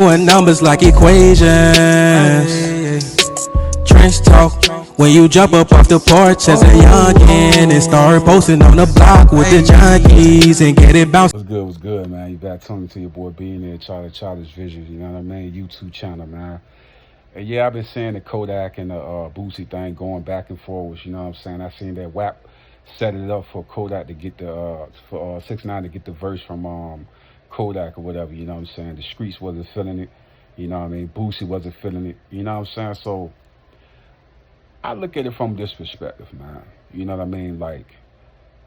Doing numbers like equations. Trench talk. When you jump up off the porch as a youngin' and start posting on the block with the junkies and get it bounced. What's good, man? You back tuning to your boy being there, Childish Vision, you know what I mean? YouTube channel, man. And yeah, I've been seeing the Kodak and the Boosie thing going back and forwards, you know what I'm saying? I seen that WAP set it up for Kodak to get the, for 6ix9ine to get the verse from Kodak or whatever, you know what I'm saying? The streets wasn't feeling it, you know what I mean? Boosie wasn't feeling it, you know what I'm saying? So I look at it from this perspective, man. You know what I mean? Like,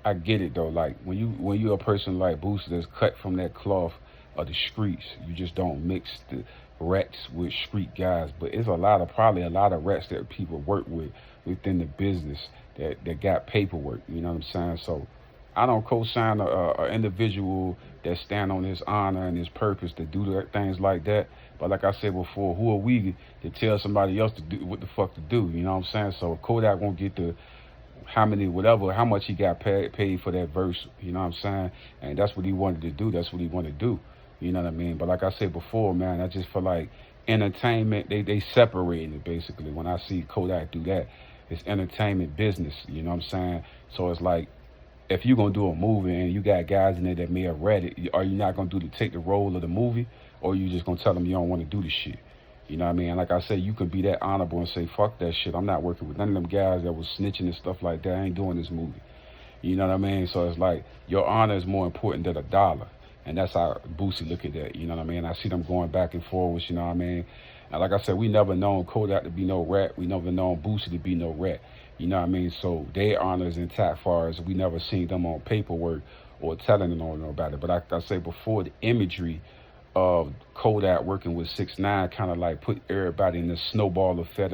I get it though. Like when you're a person like Boosie that's cut from that cloth of the streets, you just don't mix the rats with street guys. But it's probably a lot of rats that people work with within the business that got paperwork. You know what I'm saying? So I don't co-sign a individual that stand on his honor and his purpose to do things like that. But like I said before, who are we to tell somebody else to do what the fuck to do? You know what I'm saying? So Kodak won't get the how much he got paid for that verse, you know what I'm saying? And that's what he wanted to do. That's what he wanted to do. You know what I mean? But like I said before, man, I just feel like entertainment, they separated it basically. When I see Kodak do that, it's entertainment business, you know what I'm saying? So it's like, if you're gonna do a movie and you got guys in there that may have read it, are you not gonna take the role of the movie, or are you just gonna tell them you don't want to do the shit? You know what I mean? And like I said, you can be that honorable and say, fuck that shit. I'm not working with none of them guys that was snitching and stuff like that. I ain't doing this movie. You know what I mean? So it's like your honor is more important than a dollar. And that's how Boosie look at that. You know what I mean? I see them going back and forwards, you know what I mean? And like I said, we never known Kodak to be no rat. We never known Boosie to be no rat. You know what I mean? So their honor is intact far as we never seen them on paperwork or telling them about it. But like I say before, the imagery of Kodak working with 6ix9ine kind of like put everybody in the snowball effect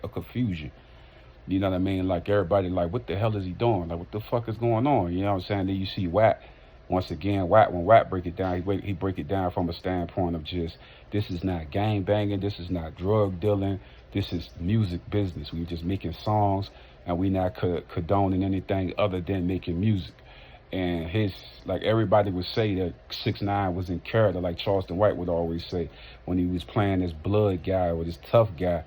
of confusion. You know what I mean? Like everybody like, what the hell is he doing? Like, what the fuck is going on? You know what I'm saying? Then you see WAP. Once again, when WAP break it down, he break it down from a standpoint of just, this is not gang banging, this is not drug dealing, this is music business. We just making songs, and we not condoning anything other than making music. And like everybody would say that 6ix9ine was in character, like Charleston White would always say, when he was playing this blood guy or this tough guy.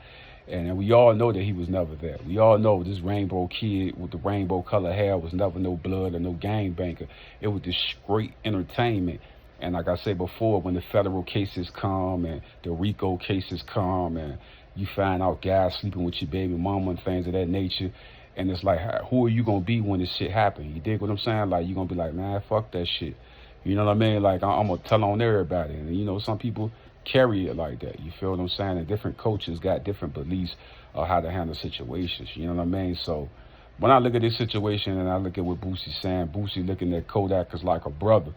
And we all know that he was never that. We all know this rainbow kid with the rainbow color hair was never no blood or no gang banker. It was just straight entertainment. And like I said before, when the federal cases come and the RICO cases come and you find out guys sleeping with your baby mama and things of that nature, and it's like, who are you going to be when this shit happen? You dig what I'm saying? Like, you're going to be like, man, fuck that shit. You know what I mean? Like, I'm going to tell on everybody. And, you know, some people carry it like that. You feel what I'm saying? And different coaches got different beliefs of how to handle situations. You know what I mean? So when I look at this situation and I look at what Boosie's saying, Boosie looking at Kodak as like a brother.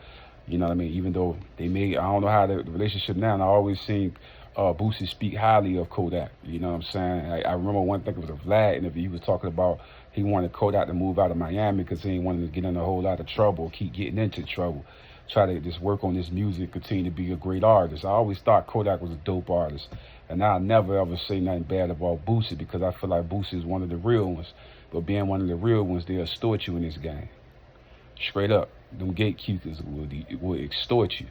You know what I mean? Even though I don't know how the relationship now, and I always seen Boosie speak highly of Kodak. You know what I'm saying? I remember one thing, it was a Vlad interview. He was talking about he wanted Kodak to move out of Miami because he didn't want to get in a whole lot of trouble, keep getting into trouble. Try to just work on this music, continue to be a great artist. I always thought Kodak was a dope artist. And I'll never ever say nothing bad about Boosie because I feel like Boosie is one of the real ones. But being one of the real ones, they'll extort you in this game. Straight up. Them gatekeepers will extort you.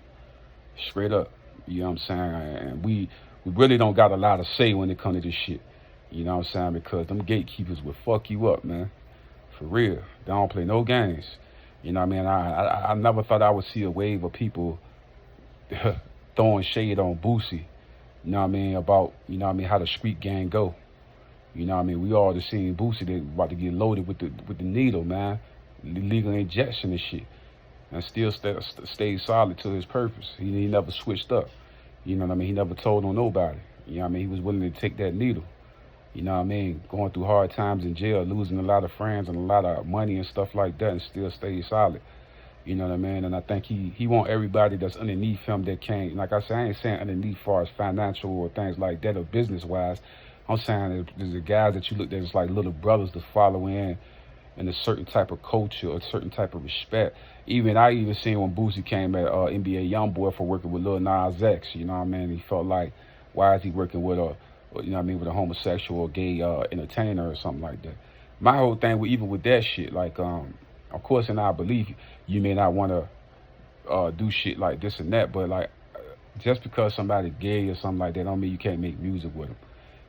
Straight up. You know what I'm saying? And we really don't got a lot of say when it comes to this shit. You know what I'm saying? Because them gatekeepers will fuck you up, man. For real. They don't play no games. You know what I mean? I never thought I would see a wave of people throwing shade on Boosie. You know what I mean? About, you know what I mean, how the street gang go. You know what I mean? We all just seen Boosie, they about to get loaded with the needle, man. Legal injection and shit. And still stayed solid to his purpose. He never switched up. You know what I mean? He never told on nobody. You know what I mean? He was willing to take that needle. You know what I mean? Going through hard times in jail, losing a lot of friends and a lot of money and stuff like that, and still stay solid. You know what I mean? And I think he want everybody that's underneath him that can't, like I said, I ain't saying underneath as far as financial or things like that or business-wise. I'm saying there's the guys that you look at as like little brothers to follow in a certain type of culture, a certain type of respect. I even seen when Boosie came at NBA YoungBoy for working with Lil Nas X. You know what I mean? He felt like, why is he working with you know what I mean, with a homosexual or gay entertainer or something like that. My whole thing, even with that shit, like, of course, in our belief, you may not want to do shit like this and that, but like, just because somebody gay or something like that don't mean you can't make music with them.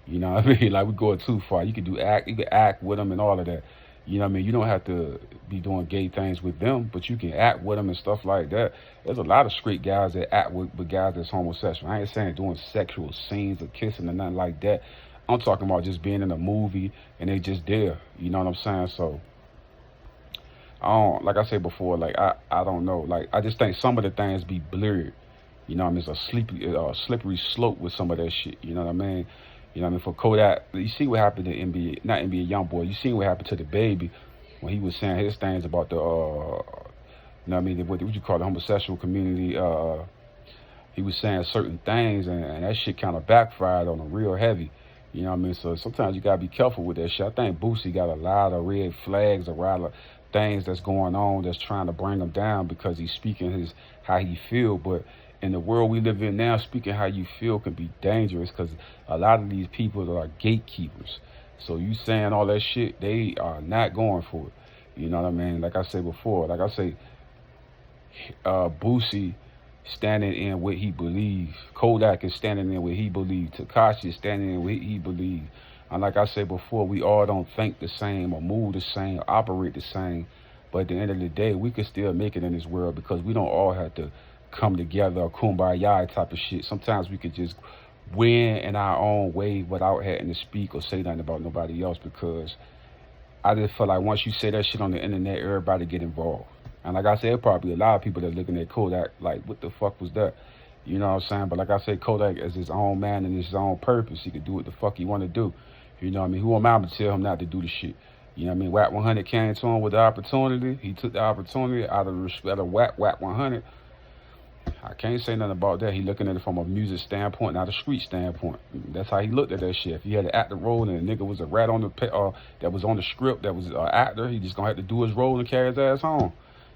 You know what I mean? Like we going too far. You can act with them and all of that. You know what I mean? You don't have to be doing gay things with them, but you can act with them and stuff like that. There's a lot of straight guys that act with guys that's homosexual. I ain't saying doing sexual scenes or kissing or nothing like that. I'm talking about just being in a movie and they just there. You know what I'm saying? So I don't, like I said before, like I don't know. Like I just think some of the things be blurred. You know what I mean? It's a slippery slope with some of that shit. You know what I mean? You know what I mean? For Kodak, you see what happened to NBA, not NBA YoungBoy. You seen what happened to the baby when he was saying his things about the, you know what I mean? What you call the homosexual community? He was saying certain things, and that shit kind of backfired on him real heavy. You know what I mean? So sometimes you gotta be careful with that shit. I think Boosie got a lot of red flags, a lot of things that's going on that's trying to bring him down because he's speaking his how he feel. But in the world we live in now, speaking how you feel can be dangerous because a lot of these people are gatekeepers. So you saying all that shit, they are not going for it. You know what I mean? Like I said before, like I say, Boosie standing in what he believes. Kodak is standing in what he believes. Tekashi is standing in what he believes. And like I said before, we all don't think the same or move the same, or operate the same. But at the end of the day, we can still make it in this world because we don't all have to come together or kumbaya type of shit. Sometimes we could just win in our own way without having to speak or say nothing about nobody else because I just feel like once you say that shit on the internet, everybody get involved. And like I said, probably a lot of people that looking at Kodak like, what the fuck was that? You know what I'm saying? But like I said, Kodak is his own man and his own purpose. He can do what the fuck he want to do. You know what I mean? Who am I to tell him not to do the shit? You know what I mean? Whack 100 came to him with the opportunity. He took the opportunity out of the respect of Whack 100. I can't say nothing about that. He looking at it from a music standpoint, not a street standpoint. That's how he looked at that shit. If he had to act the role and the nigga was a rat on the that was on the script, that was an actor, he just gonna have to do his role and carry his ass home.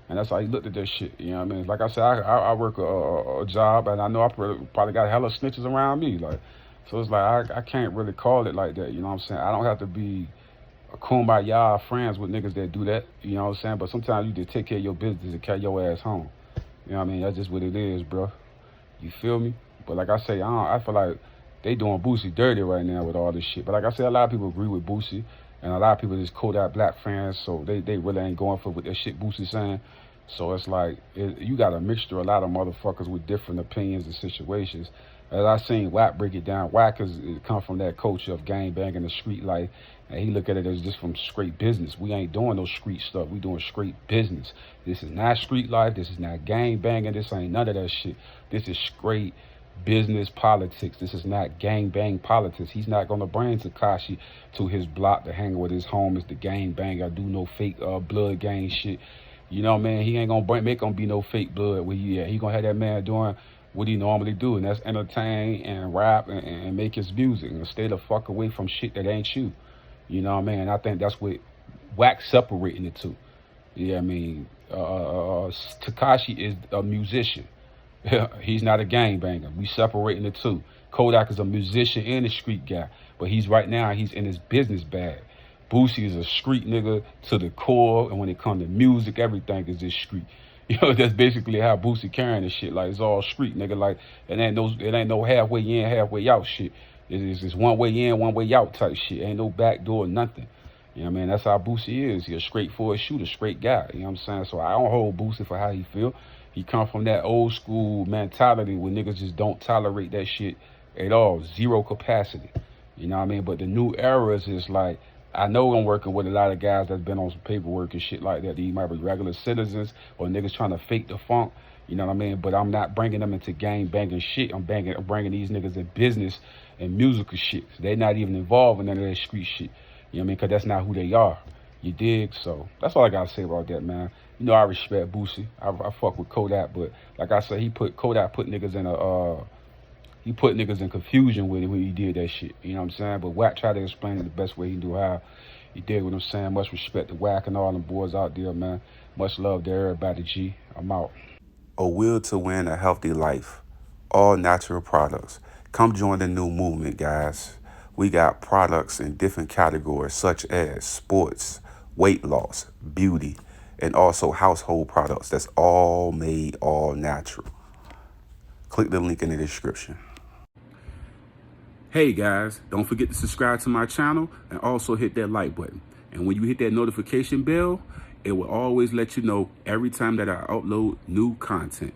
And that's how he looked at that shit. You know what I mean? Like I said, I work a job, and I know I probably got hella snitches around me. Like, so it's like I can't really call it like that. You know what I'm saying? I don't have to be a kumbaya friends with niggas that do that. You know what I'm saying? But sometimes you just take care of your business and carry your ass home. You know what I mean? That's just what it is, bro. You feel me? But like I say, I feel like they doing Boosie dirty right now with all this shit. But like I said, a lot of people agree with Boosie. And a lot of people just Kodak Black fans, so they really ain't going for what that shit Boosie saying. So it's like, you got a mixture, a lot of motherfuckers with different opinions and situations. As I seen Wack break it down, Wack it come from that culture of gang banging the street life, and he look at it as just from straight business. We ain't doing no street stuff. We doing straight business. This is not street life. This is not gang banging. This ain't none of that shit. This is straight business politics. This is not gang bang politics. He's not gonna bring Tekashi to his block to hang with his homies, the gang bang or do no fake blood gang shit. You know, man, he ain't gonna make him be no fake blood where he at. He gonna have that man doing what he normally do, and that's entertain and rap and make his music and stay the fuck away from shit that ain't you. You know what I mean? I think that's what Wax separating the two. Yeah, I mean, Tekashi is a musician. He's not a gangbanger. We separating the two. Kodak is a musician and a street guy, but he's in his business bag. Boosie is a street nigga to the core, and when it comes to music, everything is just street. You know, that's basically how Boosie carrying this shit. Like, it's all street, nigga. Like, it ain't no halfway in, halfway out shit. It's just one way in, one way out type shit. Ain't no back door, nothing. You know what I mean? That's how Boosie is. He a straightforward shooter, straight guy. You know what I'm saying? So I don't hold Boosie for how he feel. He come from that old school mentality where niggas just don't tolerate that shit at all. Zero capacity. You know what I mean? But the new era is just like, I know I'm working with a lot of guys that's been on some paperwork and shit like that. These might be regular citizens or niggas trying to fake the funk. You know what I mean? But I'm not bringing them into gang banging shit. I'm bringing these niggas in business and musical shit. They're not even involved in none of that street shit. You know what I mean? Because that's not who they are. You dig? So that's all I got to say about that, man. You know I respect Boosie. I fuck with Kodak, but like I said, Kodak put niggas in he put niggas in confusion with it when he did that shit. You know what I'm saying? But Wack tried to explain it the best way he knew how. He did what I'm saying. Much respect to Wack and all them boys out there, man. Much love to everybody, G. I'm out. A will to win a healthy life. All natural products. Come join the new movement, guys. We got products in different categories such as sports, weight loss, beauty, and also household products that's all made all natural. Click the link in the description. Hey guys, don't forget to subscribe to my channel and also hit that like button. And when you hit that notification bell, it will always let you know every time that I upload new content.